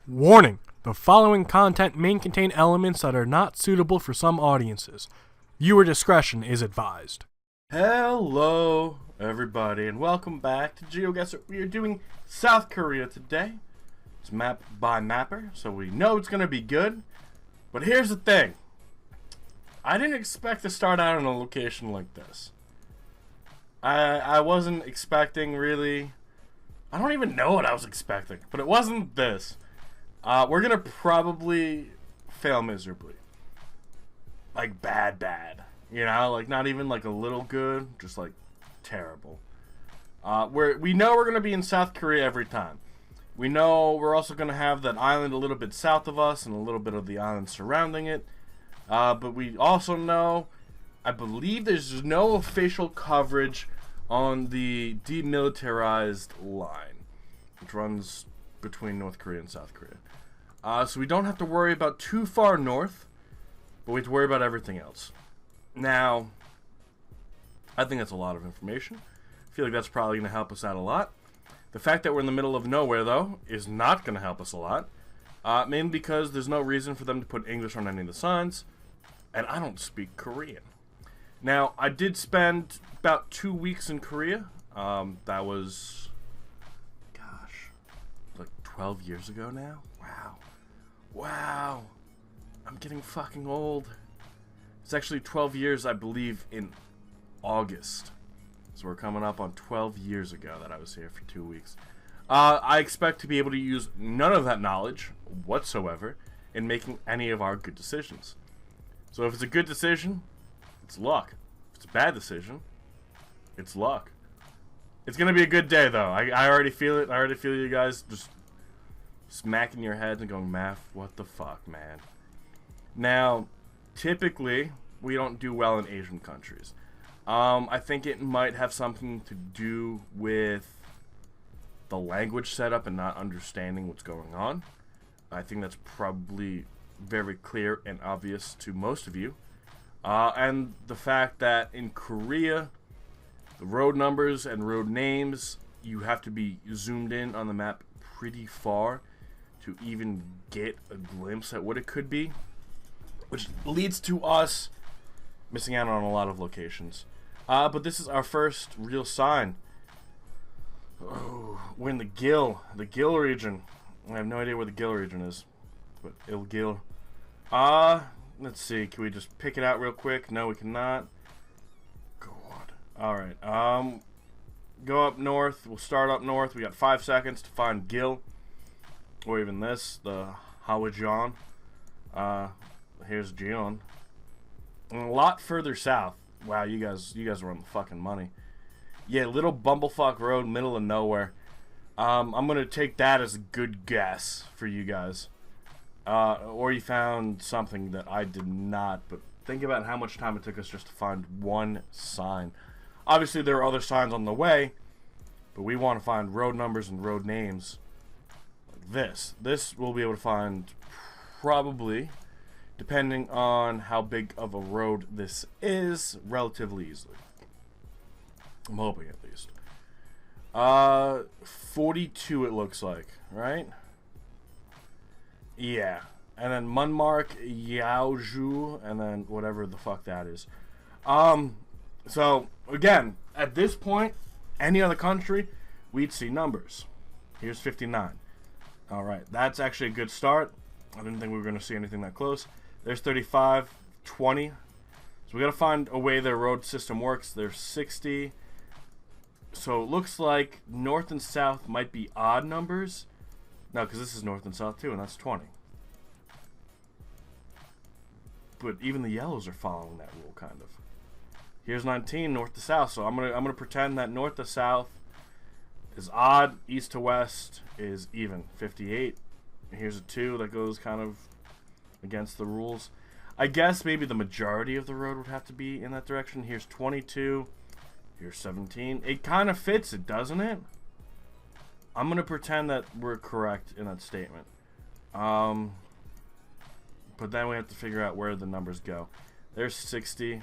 Warning: the following content may contain elements that are not suitable for some audiences. Viewer discretion is advised. Hello, everybody, and welcome back to Geoguessr. We are doing South Korea today. It's map by mapper, so we know it's going to be good. But here's the thing. I didn't expect to start out in a location like this. I wasn't expecting, really. I don't even know what I was expecting, but it wasn't this. We're gonna probably fail miserably. Like bad. You know, like not even like a little good, just like terrible. We know we're gonna be in South Korea every time. We know we're also gonna have that island a little bit south of us and a little bit of the island surrounding it. But we also know, I believe there's no official coverage on the demilitarized line, which runs between North Korea and South Korea. So we don't have to worry about too far north, but we have to worry about everything else. Now, I think that's a lot of information. I feel like that's probably going to help us out a lot. The fact that we're in the middle of nowhere, though, is not going to help us a lot. Mainly because there's no reason for them to put English on any of the signs, and I don't speak Korean. Now, I did spend about 2 weeks in Korea. That was, gosh, like 12 years ago now? Wow. I'm getting fucking old. It's actually 12 years, I believe, in August. So we're coming up on 12 years ago that I was here for 2 weeks. I expect to be able to use none of that knowledge whatsoever in making any of our good decisions. So if it's a good decision, it's luck. If it's a bad decision, it's luck. It's gonna be a good day, though. I already feel it. I already feel you guys just smacking your heads and going, Maff, what the fuck, man? Now, typically, we don't do well in Asian countries. I think it might have something to do with the language setup and not understanding what's going on. I think that's probably very clear and obvious to most of you. And the fact that in Korea, the road numbers and road names, you have to be zoomed in on the map pretty far to even get a glimpse at what it could be, which leads to us missing out on a lot of locations. But this is our first real sign. Oh, we're in the Gil region. I have no idea where the Gil region is, but Gil. Let's see. Can we just pick it out real quick? No, we cannot. God. All right. Go up north. We'll start up north. We got 5 seconds to find Gil, or even this, the Hawajon. Here's Jeon. And a lot further south. Wow, you guys are on the fucking money. Yeah, little bumblefuck road, middle of nowhere. I'm gonna take that as a good guess for you guys. Or you found something that I did not, but think about how much time it took us just to find one sign. Obviously, there are other signs on the way, but we want to find road numbers and road names like this. This we'll be able to find probably, depending on how big of a road this is, relatively easily. I'm hoping, at least. 42 it looks like, right? Yeah. And then Munmark, Yaoju, and then whatever the fuck that is. So, again, at this point, any other country, we'd see numbers. Here's 59. Alright, that's actually a good start. I didn't think we were going to see anything that close. There's 35, 20. So we got to find a way their road system works. There's 60. So it looks like north and south might be odd numbers. No, because this is north and south too, and that's 20. But even the yellows are following that rule, kind of. Here's 19, north to south. So I'm gonna pretend that north to south is odd, east to west is even. 58. And here's a 2 that goes kind of against the rules. I guess maybe the majority of the road would have to be in that direction. Here's 22. Here's 17. It kind of fits it, doesn't it? I'm going to pretend that we're correct in that statement. But then we have to figure out where the numbers go. There's 60.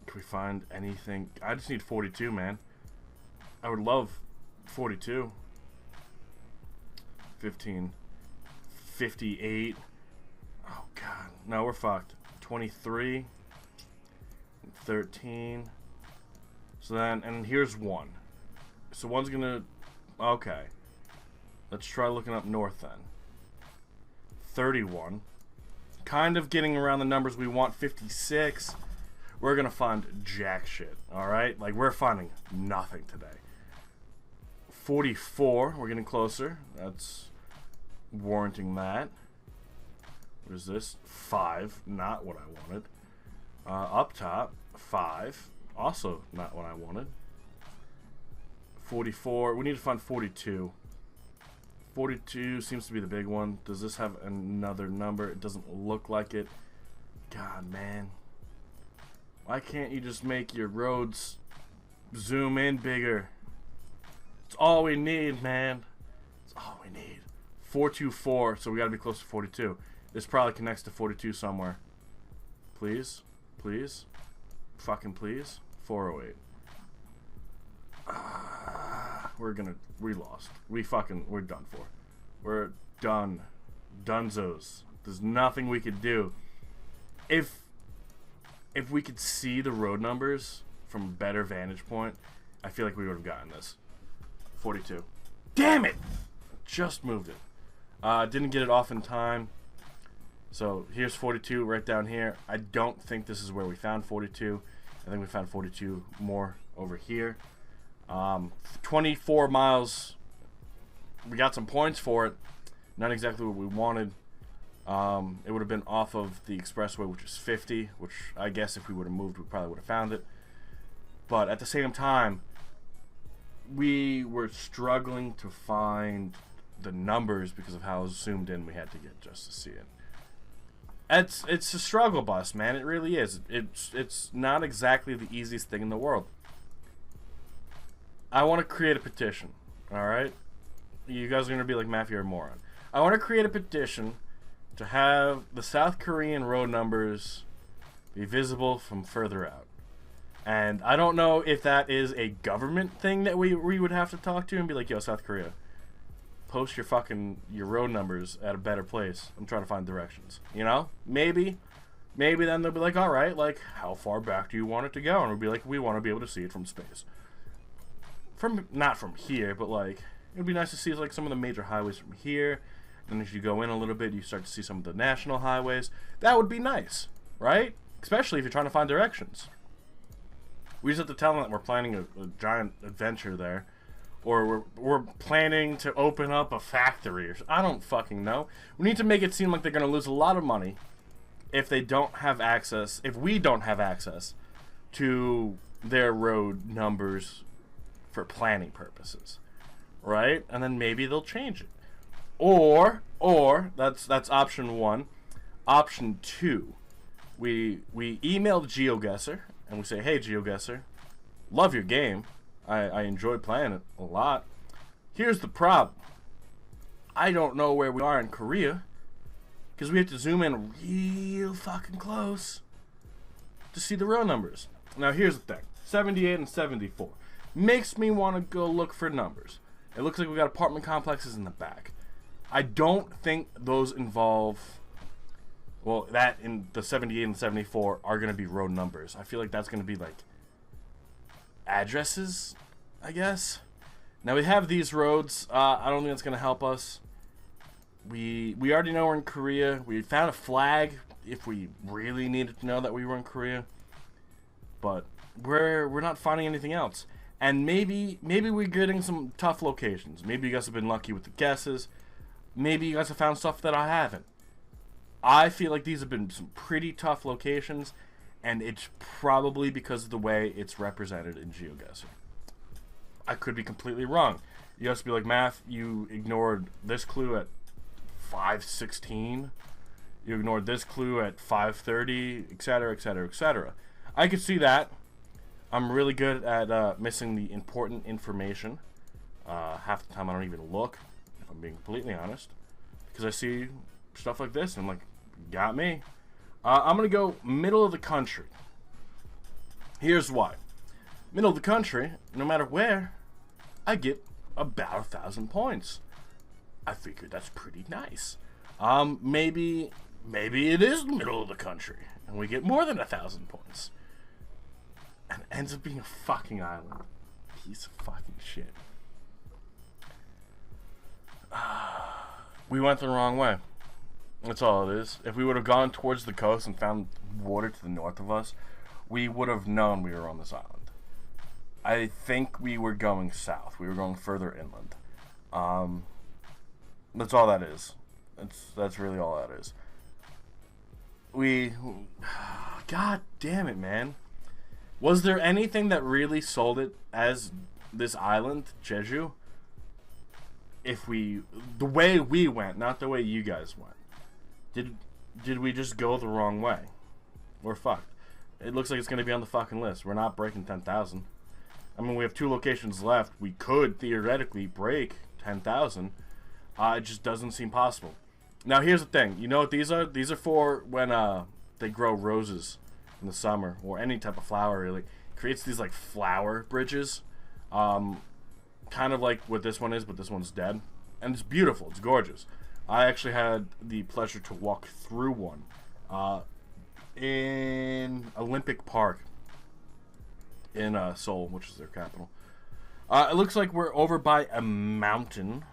Can we find anything? I just need 42, man. I would love 42. 15, 58. Oh, God. No, we're fucked. 23, 13. So then, and here's 1. So 1's gonna, okay. Let's try looking up north then. 31. Kind of getting around the numbers we want. 56. We're gonna find jack shit, alright? Like, we're finding nothing today. 44. We're getting closer. That's warranting that. What is this? 5. Not what I wanted. Up top. 5. Also not what I wanted. 44. We need to find 42. 42 seems to be the big one. Does this have another number? It doesn't look like it. God, man. Why can't you just make your roads zoom in bigger? It's all we need, man. It's all we need. 424, so we gotta be close to 42. This probably connects to 42 somewhere. Please? Please? Fucking please? 408. We lost. We're done for. We're done. Dunzos. There's nothing we could do. If we could see the road numbers from a better vantage point, I feel like we would have gotten this. 42. Damn it! Just moved it. Didn't get it off in time. So here's 42 right down here. I don't think this is where we found 42. I think we found 42 more over here. 24 miles. We got some points for it. Not exactly what we wanted. It would have been off of the expressway, which is 50, which I guess if we would have moved, we probably would have found it. But at the same time, we were struggling to find the numbers because of how zoomed in we had to get just to see it. It's a struggle bus, man. It really is. It's not exactly the easiest thing in the world. I want to create a petition, alright? You guys are going to be like, Maff, you're a moron. I want to create a petition to have the South Korean road numbers be visible from further out. And I don't know if that is a government thing that we would have to talk to and be like, yo, South Korea, post your road numbers at a better place. I'm trying to find directions. You know? Maybe then they'll be like, alright, like, how far back do you want it to go? And we'll be like, we want to be able to see it from space. Not from here, but like, it'd be nice to see like some of the major highways from here. And as you go in a little bit, you start to see some of the national highways. That would be nice, right? Especially if you're trying to find directions. We just have to tell them that we're planning a giant adventure there. Or we're planning to open up a factory. Or I don't fucking know. We need to make it seem like they're going to lose a lot of money if they don't have access, if we don't have access to their road numbers for planning purposes, right? And then maybe they'll change it. Or that's option 1. Option 2, we email Geoguessr and we say, hey Geoguessr, love your game. I enjoy playing it a lot. Here's the problem. I don't know where we are in Korea because we have to zoom in real fucking close to see the row numbers. Now here's the thing. 78 and 74. Makes me want to go look for numbers. It looks like we got apartment complexes in the back. I don't think those involve, well, that in the 78 and 74 are going to be road numbers. I feel like that's going to be like addresses, I guess. Now we have these roads. I don't think that's going to help us. We already know we're in Korea. We found a flag if we really needed to know that we were in Korea. But we're not finding anything else. And maybe we're getting some tough locations. Maybe you guys have been lucky with the guesses. Maybe you guys have found stuff that I haven't. I feel like these have been some pretty tough locations, and it's probably because of the way it's represented in Geoguessr. I could be completely wrong. You guys be like, Maff, you ignored this clue at 5:16. You ignored this clue at 5:30, etc., etc., etc. I could see that. I'm really good at missing the important information. Half the time I don't even look, if I'm being completely honest, because I see stuff like this and I'm like, got me. I'm going to go middle of the country. Here's why. Middle of the country, no matter where, I get about 1,000 points. I figured that's pretty nice. Maybe it is the middle of the country, and we get more than 1,000 points. And it ends up being a fucking island. Piece of fucking shit. We went the wrong way. That's all it is. If we would have gone towards the coast and found water to the north of us, we would have known we were on this island. I think we were going south. We were going further inland. That's all that is. That's really all that is. God damn it, man. Was there anything that really sold it as this island, Jeju? The way we went, not the way you guys went. Did we just go the wrong way? We're fucked. It looks like it's going to be on the fucking list. We're not breaking 10,000. I mean, we have 2 locations left. We could theoretically break 10,000. It just doesn't seem possible. Now, here's the thing. You know what these are? These are for when they grow roses in the summer, or any type of flower, really. It creates these, like, flower bridges. Kind of like what this one is, but this one's dead. And it's beautiful. It's gorgeous. I actually had the pleasure to walk through one in Olympic Park in Seoul, which is their capital. It looks like we're over by a mountain,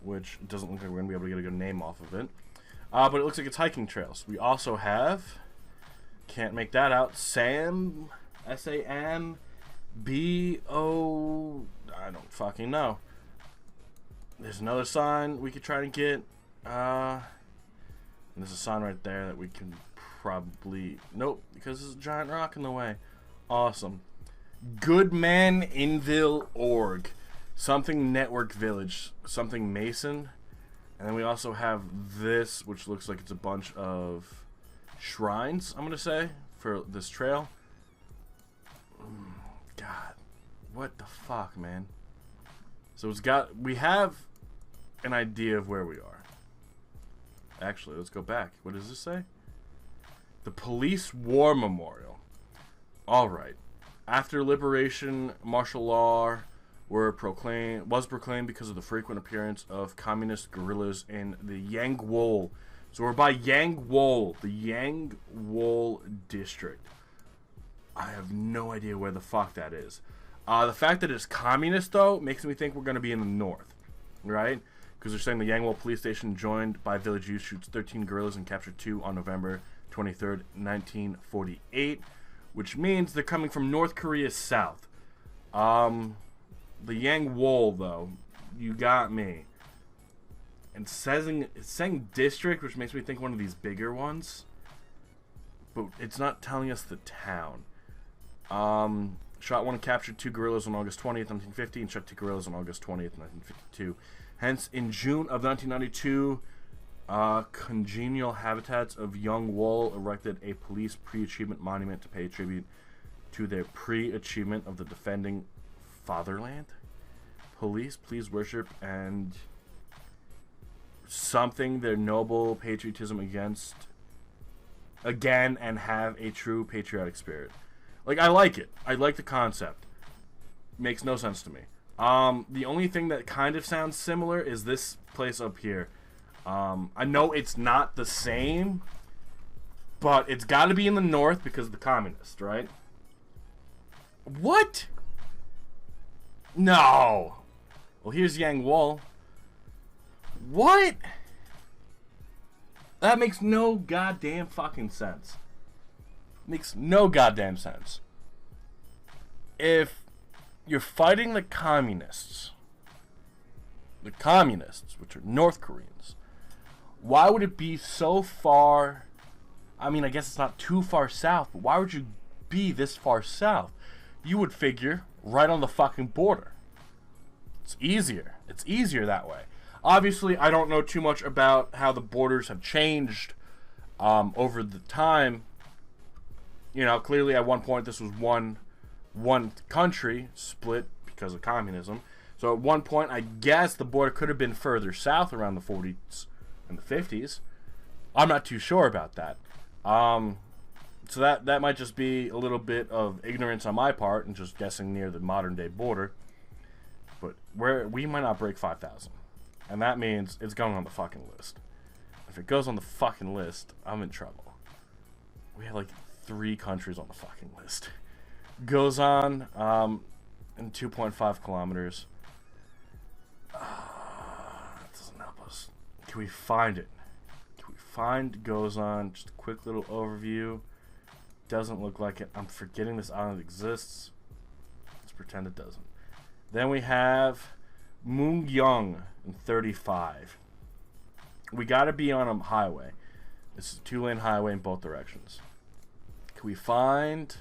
which doesn't look like we're going to be able to get a good name off of it. But it looks like it's hiking trails. We also have, can't make that out, Sam, S-A-M-B-O, I don't fucking know. There's another sign we could try to get. And there's a sign right there that we can probably... Nope, because there's a giant rock in the way. Awesome. Goodmaninville.org. Something Network Village. Something Mason. And then we also have this, which looks like it's a bunch of shrines, I'm going to say, for this trail. God. What the fuck, man? So we have an idea of where we are. Actually, let's go back. What does this say? The Police War Memorial. Alright. After liberation, martial law was proclaimed because of the frequent appearance of communist guerrillas in the Yangwol. So we're by Yangwol, the Yangwol district. I have no idea where the fuck that is. The fact that it's communist, though, makes me think we're going to be in the north. Right? Because they're saying the Yangwol police station, joined by village youth, shoots 13 guerrillas and captured 2 on November 23rd, 1948. Which means they're coming from North Korea south. The Yangwol, though, you got me. And it's saying district, which makes me think one of these bigger ones. But it's not telling us the town. Shot 1 and captured 2 guerrillas on August 20th, 1950, and shot 2 guerrillas on August 20th, 1952. Hence, in June of 1992, congenial habitats of Young Wol erected a police pre-achievement monument to pay tribute to their pre-achievement of the defending fatherland. Police, please worship and something their noble patriotism again and have a true patriotic spirit. Like, I like it. I like the concept. Makes no sense to me. The only thing that kind of sounds similar is this place up here. I know it's not the same, but it's got to be in the north because of the communists, right? What? No. Well, here's Yangwol. What? That makes no goddamn fucking sense. Makes no goddamn sense. If you're fighting the communists, which are North Koreans, why would it be so far? I mean, I guess it's not too far south, but why would you be this far south? You would figure right on the fucking border. It's easier. It's easier that way. Obviously, I don't know too much about how the borders have changed over the time. You know, clearly at one point this was one country split because of communism. So at one point, I guess the border could have been further south around the 40s and the 50s. I'm not too sure about that. So that might just be a little bit of ignorance on my part and just guessing near the modern day border. But we might not break 5,000. And that means it's going on the fucking list. If it goes on the fucking list, I'm in trouble. We have like 3 countries on the fucking list. Goes on in 2.5 kilometers. That doesn't help us. Can we find it? Can we find goes on? Just a quick little overview. Doesn't look like it. I'm forgetting this island exists. Let's pretend it doesn't. Then we have Mungyong in 35. We gotta be on a highway. This is a 2-lane highway in both directions. Can we find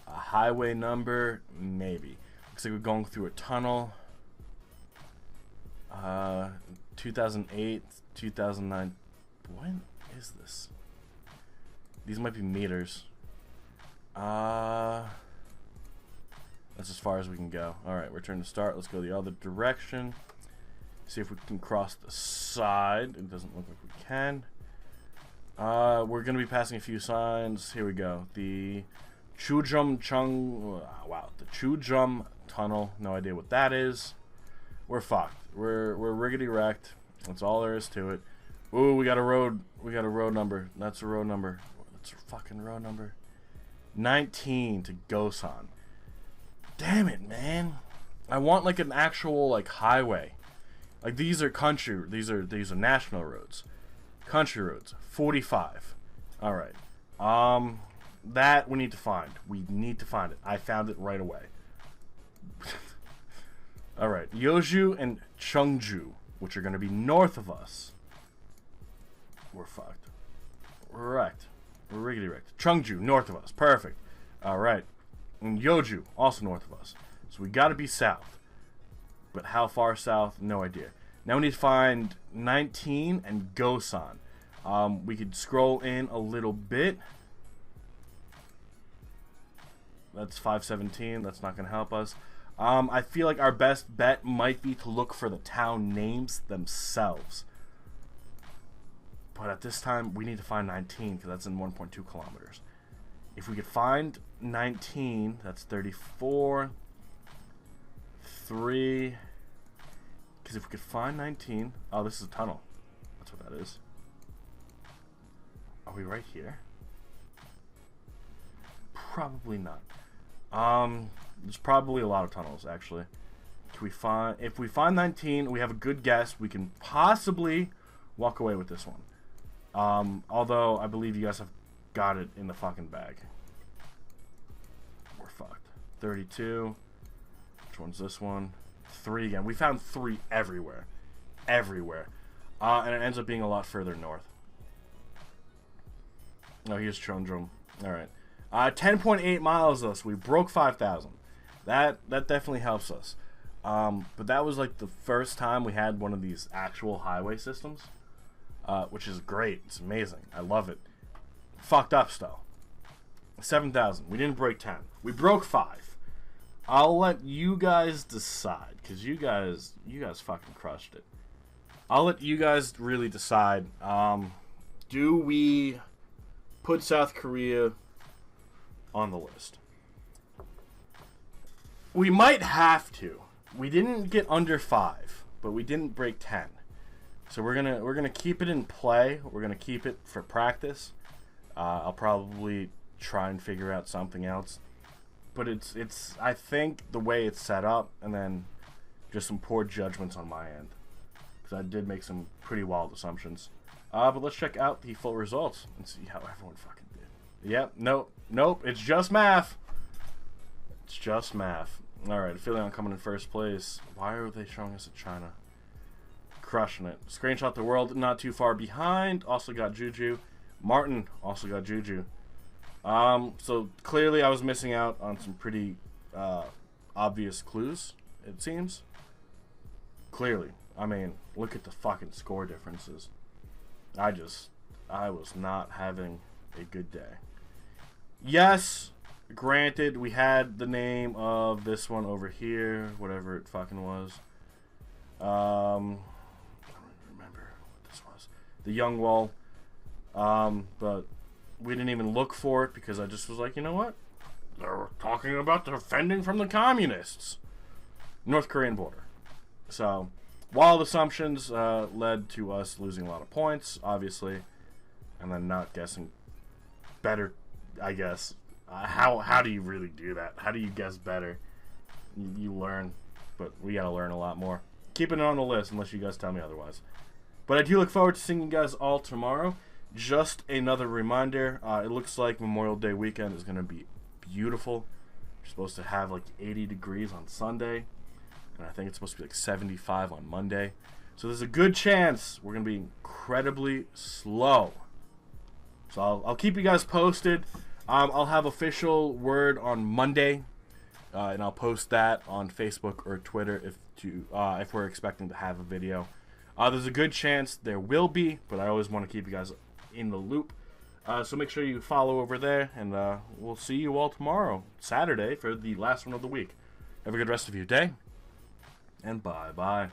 a highway number? Maybe. Looks like we're going through a tunnel. 2008, 2009. When is this? These might be meters. That's as far as we can go. Alright, return to start. Let's go the other direction. See if we can cross the side. It doesn't look like we can. We're going to be passing a few signs. Here we go. The Chujum Chung. Wow. The Chujum Tunnel. No idea what that is. We're fucked. We're riggedy wrecked. That's all there is to it. Ooh, we got a road. We got a road number. That's a road number. That's a fucking road number. 19 to Gosan. Damn it, man. I want like an actual like highway. Like these are country. These are national roads. Country roads. 45. All right. That we need to find. We need to find it. I found it right away. All right. Yeoju and Cheongju, which are going to be north of us. We're fucked. We're wrecked. We're riggedy wrecked. Cheongju, north of us. Perfect. All right. And Yeoju, also north of us. So we got to be south. But how far south? No idea. Now we need to find 19 and Gosan. We could scroll in a little bit. That's 517. That's not going to help us. I feel like our best bet might be to look for the town names themselves. But at this time, we need to find 19 because that's in 1.2 kilometers. If we could find 19, that's 34. 3. Because if we could find 19... Oh, this is a tunnel. That's what that is. Are we right here? Probably not. There's probably a lot of tunnels, actually. Can we find... If we find 19, we have a good guess. We can possibly walk away with this one. Although, I believe you guys have got it in the fucking bag. We're fucked. 32. Which one's this one? 3 again. We found 3 everywhere. Everywhere. And it ends up being a lot further north. Oh, here's Chondrom. Alright. 10.8 miles of us. We broke 5,000. That definitely helps us. But that was like the first time we had one of these actual highway systems. Which is great. It's amazing. I love it. Fucked up still. 7,000. We didn't break 10. We broke 5. I'll let you guys decide, because you guys fucking crushed it. I'll let you guys really decide. Do we put South Korea on the list? We might have to. We didn't get under 5, but we didn't break 10. So we're gonna keep it in play. We're gonna keep it for practice. I'll probably try and figure out something else. But it's I think the way it's set up, and then just some poor judgments on my end, because I did make some pretty wild assumptions. But let's check out the full results and see how everyone fucking did. Yep, nope, it's just Maff. It's just Maff. Alright, Affiliate coming in first place. Why are they showing us at China? Crushing it. Screenshot the world, not too far behind. Also got Juju. Martin also got Juju. So clearly I was missing out on some pretty obvious clues, it seems. Clearly. I mean, look at the fucking score differences. I was not having a good day. Yes, granted, we had the name of this one over here, whatever it fucking was. I don't remember what this was. The Young Wall. But we didn't even look for it because I just was like, you know what? They're talking about defending from the communists. North Korean border. So, wild assumptions led to us losing a lot of points, obviously, and then not guessing better, I guess. How do you really do that? How do you guess better? You learn, but we gotta learn a lot more. Keeping it on the list unless you guys tell me otherwise. But I do look forward to seeing you guys all tomorrow. Just another reminder, it looks like Memorial Day weekend is going to be beautiful. We're supposed to have like 80 degrees on Sunday, and I think it's supposed to be like 75 on Monday. So there's a good chance we're going to be incredibly slow. So I'll keep you guys posted. I'll have official word on Monday, and I'll post that on Facebook or Twitter if we're expecting to have a video. There's a good chance there will be, but I always want to keep you guys in the loop. So make sure you follow over there, and we'll see you all tomorrow, Saturday, for the last one of the week. Have a good rest of your day, and bye-bye.